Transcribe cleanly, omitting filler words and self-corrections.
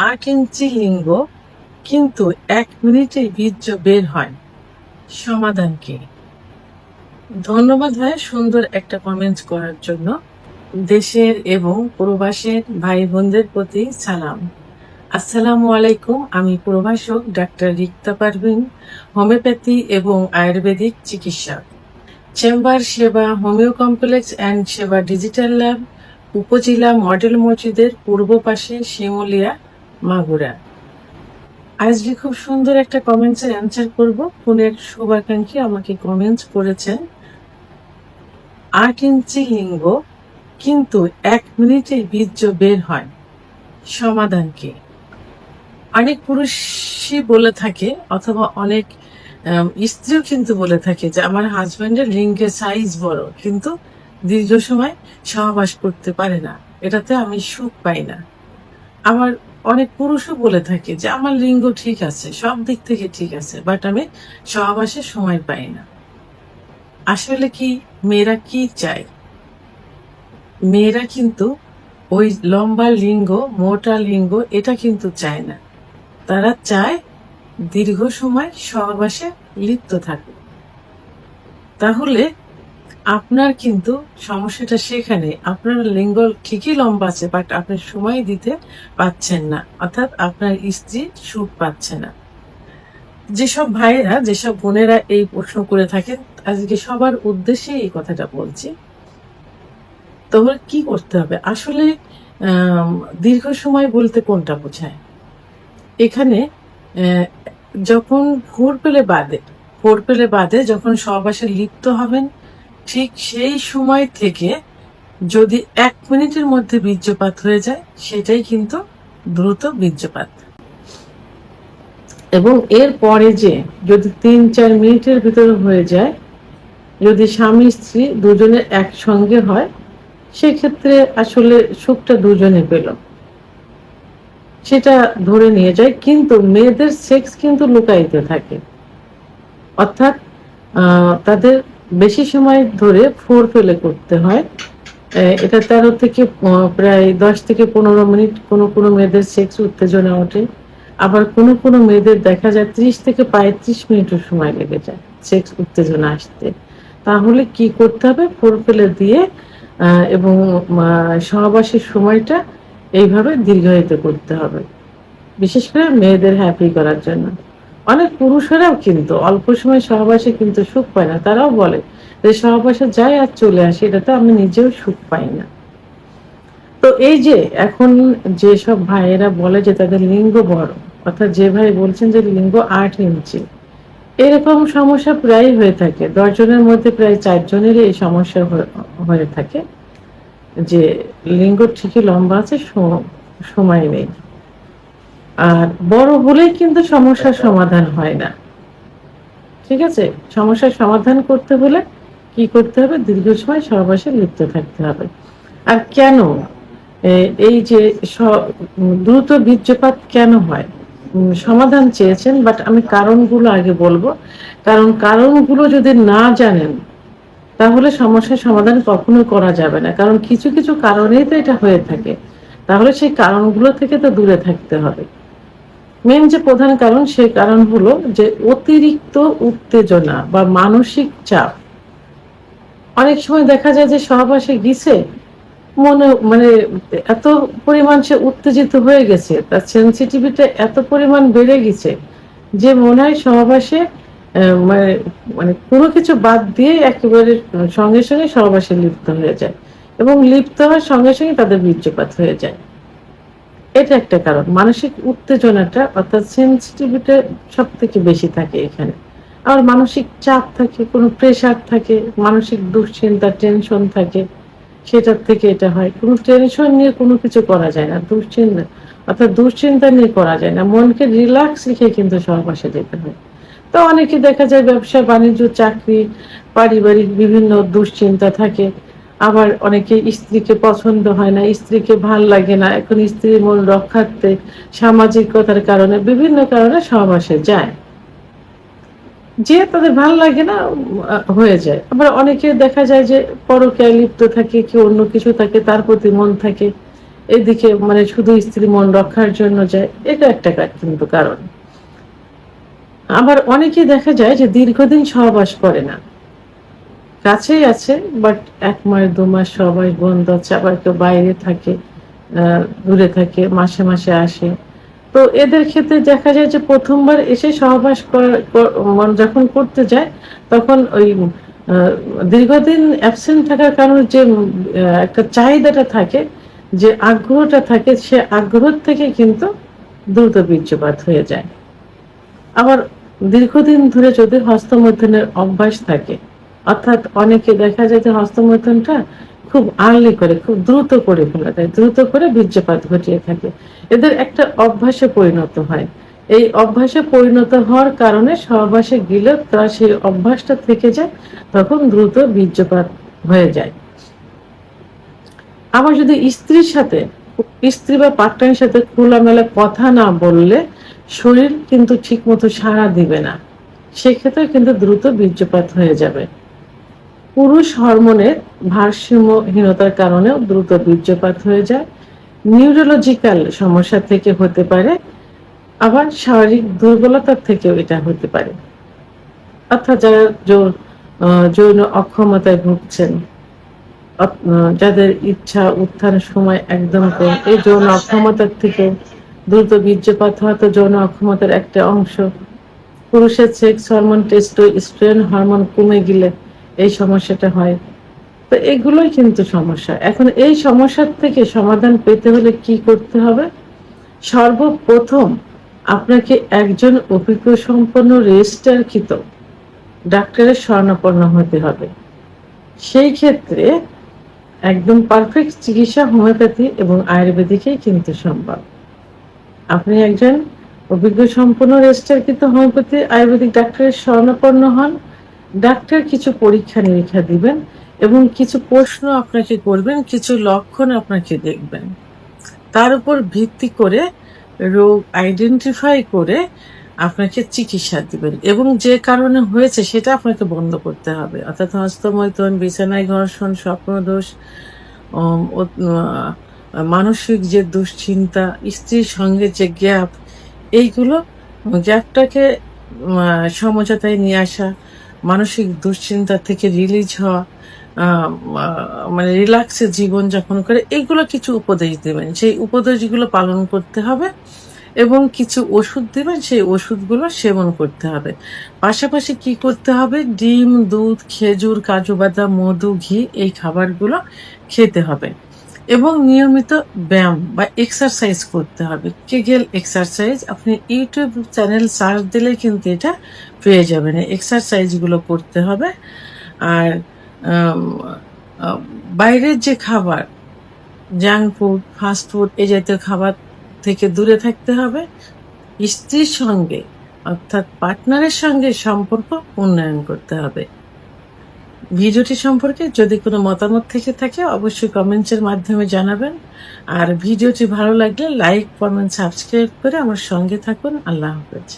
8 ইঞ্চি লিঙ্গ, কিন্তু 1 মিনিটে বীর্য বের হয়, সমাধান কি? ধন্যবাদ ভাই সুন্দর একটা কমেন্ট করার জন্য। দেশের এবং প্রবাসের ভাই বোনদের প্রতি সালাম। আসসালামু আলাইকুম। আমি প্রভাষক ডাক্তার রিক্তা পারভিন, হোমিওপ্যাথি এবং আয়ুর্বেদিক চিকিৎসক। চেম্বার সেবা হোমিও কমপ্লেক্স অ্যান্ড সেবা ডিজিটাল ল্যাব, উপজেলা মডেল মসজিদের পূর্ব পাশে, শিমুলিয়া, মাগুরা। আজকে খুব সুন্দর একটা কমেন্টসের অ্যান্সার করব। কোন এক শুভাকাঙ্ক্ষী আমাকে কমেন্ট করেছেন, 8 ইঞ্চি লিঙ্গ, কিন্তু 1 মিনিটে বীর্য বের হয়, সমাধান কি? অনেক পুরুষই বলে থাকে, অথবা অনেক স্ত্রীও কিন্তু বলে থাকে যে আমার হাজবেন্ডের লিঙ্গের সাইজ বড়, কিন্তু দীর্ঘ সময় সহবাস করতে পারে না, এটাতে আমি সুখ পাই না। আবার অনেক পুরুষও বলে থাকে যে আমার লিঙ্গ ঠিক আছে, সব দিক থেকে ঠিক আছে, বাট আমি সহবাসের সময় পাই না। আসলে কি মেয়েরা কি চায়? মেয়েরা কিন্তু ওই লম্বা লিঙ্গ, মোটা লিঙ্গ এটা কিন্তু চায় না। তারা চায় দীর্ঘ সময় সহবাসে লিপ্ত থাকুক। তাহলে আপনার কিন্তু সমস্যাটা সেখানে, আপনার লিঙ্গ ঠিকই লম্বা আছে, বাট আপনি সময় দিতে পাচ্ছেন না, অর্থাৎ আপনার স্ত্রী সুখ পাচ্ছে না। যেসব ভাইয়েরা, যেসব বোনেরা এই প্রশ্ন করে থাকেন, আজকে সবার উদ্দেশ্যে এই কথাটা বলছি। তবে কি করতে হবে আসলে? দীর্ঘ সময় বলতে কোনটা বোঝায়? এখানে যখন ভোর পেলে বাদে যখন সহবাসে লিপ্ত হবেন, ঠিক সেই সময় থেকে যদি 1 মিনিটের মধ্যে বীর্যপাত হয়ে যায়, সেটাই কিন্তু দ্রুত বীর্যপাত। এবং এর পরে যে যদি 3-4 মিনিটের ভিতরে হয়ে যায়, যদি স্বামী স্ত্রী দুজনে একসঙ্গে হয়, সেক্ষেত্রে আসলে সুখটা দুজনে পেল, সেটা ধরে নিয়ে যায়। কিন্তু মেয়েদের সেক্স কিন্তু লুকাইতে থাকে, অর্থাৎ তাদের বেশি সময় ধরে ফোর ফেলে করতে হয়। এটা 13 থেকে প্রায় 10 থেকে 15 মিনিট কোনো কোনো মেয়েদের সেক্স উত্তেজনা ওঠে। আবার কোনো কোনো মেয়েদের দেখা যায় 30 থেকে 35 মিনিটও সময় লেগে যায় সেক্স উত্তেজনা আসতে। তাহলে কি করতে হবে? ফোর ফেলে দিয়ে এবং সহবাসের সময়টা এইভাবে দীর্ঘায়িত করতে হবে, বিশেষ করে মেয়েদের হ্যাপি করার জন্য। অনেক পুরুষেরাও কিন্তু অল্প সময় সহবাসে কিন্তু সুখ পায় না, তারাও বলে যে সহবাসে যাই আর চলে আসে, এটাতে আমি নিজেও সুখ পাই না। তো এই যে এখন যেসব ভাইয়েরা বলে যে তাদের লিঙ্গ বড়, অর্থাৎ যে ভাই বলছেন যে লিঙ্গ 8 ইঞ্চি, এরকম সমস্যা প্রায় হয়ে থাকে। 10 জনের মধ্যে প্রায় 4 জনেরই এই সমস্যা হয়ে থাকে যে লিঙ্গ ঠিকই লম্বা আছে, সময় নেই। আর বড় হলেই কিন্তু সমস্যার সমাধান হয় না। ঠিক আছে, সমস্যার সমাধান করতে হলে কি করতে হবে? দীর্ঘ সময় সহবাসে লিপ্ত থাকতে হবে। আর কেন এই যে দ্রুত বীর্যপাত কেন হয়, সমাধান চেয়েছেন, বাট আমি কারণগুলো আগে বলবো। কারণ কারণগুলো যদি না জানেন, তাহলে সমস্যার সমাধান কখনো করা যাবে না। কারণ কিছু কিছু কারণেই তো এটা হয়ে থাকে। তাহলে সেই কারণগুলো থেকে তো দূরে থাকতে হবে। মেন যে প্রধান কারণ, সেই কারণ হলো যে অতিরিক্ত উত্তেজনা বা মানসিক চাপ। অনেক সময় দেখা যায় যে সহবাসে গিয়েছে, মানে এত পরিমাণ সে উত্তেজিত হয়ে গেছে, তার সেন্সিটিভিটি এত পরিমাণ বেড়ে গেছে যে মনে হয় সহবাসে মানে মানে কোনো কিছু বাদ দিয়ে একেবারে সঙ্গে সঙ্গে সহবাসে লিপ্ত হয়ে যায়, এবং লিপ্ত হওয়ার সঙ্গে সঙ্গে তাদের বীর্যপাত হয়ে যায়। এটা একটা কারণ। মানসিক উত্তেজনাটা, অর্থাৎ সেন্সিটিভিটি সব থেকে বেশি থাকে এখানে। আর মানসিক চাপ থাকে, কোনো প্রেশার থাকে, মানসিক দুশ্চিন্তা, টেনশন থাকে, সেটার থেকে এটা হয়। কোনো টেনশন নিয়ে কোনো কিছু করা যায় না, দুশ্চিন্তা, অর্থাৎ দুশ্চিন্তা নিয়ে করা যায় না। মনকে রিল্যাক্স রেখে কিন্তু সহবাসে যেতে হয়। তো অনেকে দেখা যায় ব্যবসা বাণিজ্য, চাকরি, পারিবারিক বিভিন্ন দুশ্চিন্তা থাকে। আবার অনেকে স্ত্রীকে পছন্দ হয় না, স্ত্রীকে ভাল লাগে না, এখন স্ত্রীর মন রক্ষার্থে সামাজিকতার কারণে বিভিন্ন কারণে সহবাসে যায়, যে তাদের ভাল লাগে না, হয়ে যায়। আবার অনেকে দেখা যায় যে পরকীয়ায় লিপ্ত থাকে, কি অন্য কিছু থাকে, তার প্রতি মন থাকে। এদিকে মানে শুধু স্ত্রী মন রক্ষার জন্য যায়, এটা একটা কিন্তু কারণ। আবার অনেকেই দেখা যায় যে দীর্ঘদিন সহবাস করে না, কাছেই আছে বাট 1 মাস 2 মাস সবাই বন্ধ আছে, আবার কেউ বাইরে থাকে, দূরে থাকে, মাসে মাসে আসে। তো এদের ক্ষেত্রে দেখা যায় যে প্রথমবার এসে সহবাস যখন করতে যায়, তখন ওই দীর্ঘদিন অ্যাবসেন্ট থাকার কারণে যে একটা চাহিদাটা থাকে, যে আগ্রহটা থাকে, সে আগ্রহ থেকে কিন্তু দ্রুত বীর্যপাত হয়ে যায়। আবার দীর্ঘদিন ধরে যদি হস্তমৈথুনের অভ্যাস থাকে, অর্থাৎ অনেকে দেখা যায় যে হস্তমৈথুনটা খুব আর্লি করে, খুব দ্রুত করে ফেলা যায়, দ্রুত করে বীর্যপাত ঘটিয়ে থাকে, এদের একটা অভ্যাসে পরিণত হয়। এই অভ্যাসে পরিণত হওয়ার কারণে সহবাসে গেলে তার সেই অভ্যাসটা থেকে যায়, তখন দ্রুত বীর্যপাত হয়ে যায়। আবার যদি স্ত্রীর সাথে, স্ত্রী বা পার্টনারের সাথে খোলামেলা কথা না বললে শরীর কিন্তু ঠিক মতো সাড়া দিবে না, সেক্ষেত্রে কিন্তু দ্রুত বীর্যপাত হয়ে যাবে। পুরুষ হরমোনের ভারসাম্যহীনতার কারণেও দ্রুত বীর্যপাত হয়ে যায়। নিউরোলজিক্যাল সমস্যা থেকে হতে পারে, আবার শারীরিক দুর্বলতার থেকেও এটা হতে পারে। অর্থাৎ যারা যৌন অক্ষমতায় ভুগছেন, যাদের ইচ্ছা উত্থান সময় একদম কম, এই যৌন অক্ষমতার থেকে দ্রুত বীর্যপাত হওয়া তো যৌন অক্ষমতার একটা অংশ। পুরুষের সেক্স হরমোন টেস্টোস্টেরন হরমোন কমে গেলে এই সমস্যাটা হয়। তো এগুলোই কিন্তু সমস্যা। এখন এই সমস্যার থেকে সমাধান পেতে হলে কি করতে হবে? সর্বপ্রথম আপনাকে একজন অভিজ্ঞ সম্পন্ন রেজিস্ট্রারকৃত ডাক্তারের শরণাপন্ন হতে হবে। সেই ক্ষেত্রে একদম পারফেক্ট চিকিৎসা হোমিওপ্যাথি এবং আয়ুর্বেদিকেই কিন্তু সম্ভব। আপনি একজন অভিজ্ঞ সম্পন্ন রেজিস্ট্রারকৃত হোমিওপ্যাথি আয়ুর্বেদিক ডাক্তারের শরণাপন্ন হন। ডাক্তার কিছু পরীক্ষা নিরীক্ষা দিবেন এবং কিছু প্রশ্ন আপনাকে করবেন, কিছু লক্ষণ আপনাকে দেখবেন, তার উপর ভিত্তি করে রোগ আইডেন্টিফাই করে আপনাকে চিকিৎসা দিবেন এবং যে কারণে হয়েছে সেটা আপনাকে বন্ধ করতে হবে। অর্থাৎ হস্তমৈথুন, বিছানায় ঘর্ষণ, স্বপ্নদোষ, মানসিক যে দুশ্চিন্তা, স্ত্রীর সঙ্গে যে গ্যাপ, এইগুলো গ্যাপটাকে সমঝোতায় নিয়ে আসা, মানসিক দুশ্চিন্তা থেকে রিলিজ হওয়া, মানে রিল্যাক্সে জীবনযাপন করে, এইগুলো কিছু উপদেশ দেবেন। সেই উপদেশগুলো পালন করতে হবে এবং কিছু ওষুধ দেবেন, সেই ওষুধগুলো সেবন করতে হবে। পাশাপাশি কি করতে হবে? ডিম, দুধ, খেজুর, কাজু বাদাম, মধু, ঘি, এই খাবারগুলো খেতে হবে এবং নিয়মিত ব্যায়াম বা এক্সারসাইজ করতে হবে। কেগেল এক্সারসাইজ আপনি ইউটিউব চ্যানেল সার্চ দিলে কিন্তু এটা পেয়ে যাবেন। এক্সারসাইজগুলো করতে হবে। আর বাইরের যে খাবার, জাঙ্ক ফুড, ফাস্ট ফুড, এই জাতীয় খাবার থেকে দূরে থাকতে হবে। স্ত্রীর সঙ্গে অর্থাৎ পার্টনারের সঙ্গে সম্পর্ক উন্নয়ন করতে হবে। ভিডিওটি সম্পর্কে যদি কোনো মতামত থেকে থাকে অবশ্যই কমেন্টসের মাধ্যমে জানাবেন। আর ভিডিওটি ভালো লাগলে লাইক, কমেন্ট, সাবস্ক্রাইব করে আমার সঙ্গে থাকুন। আল্লাহ হাফেজ।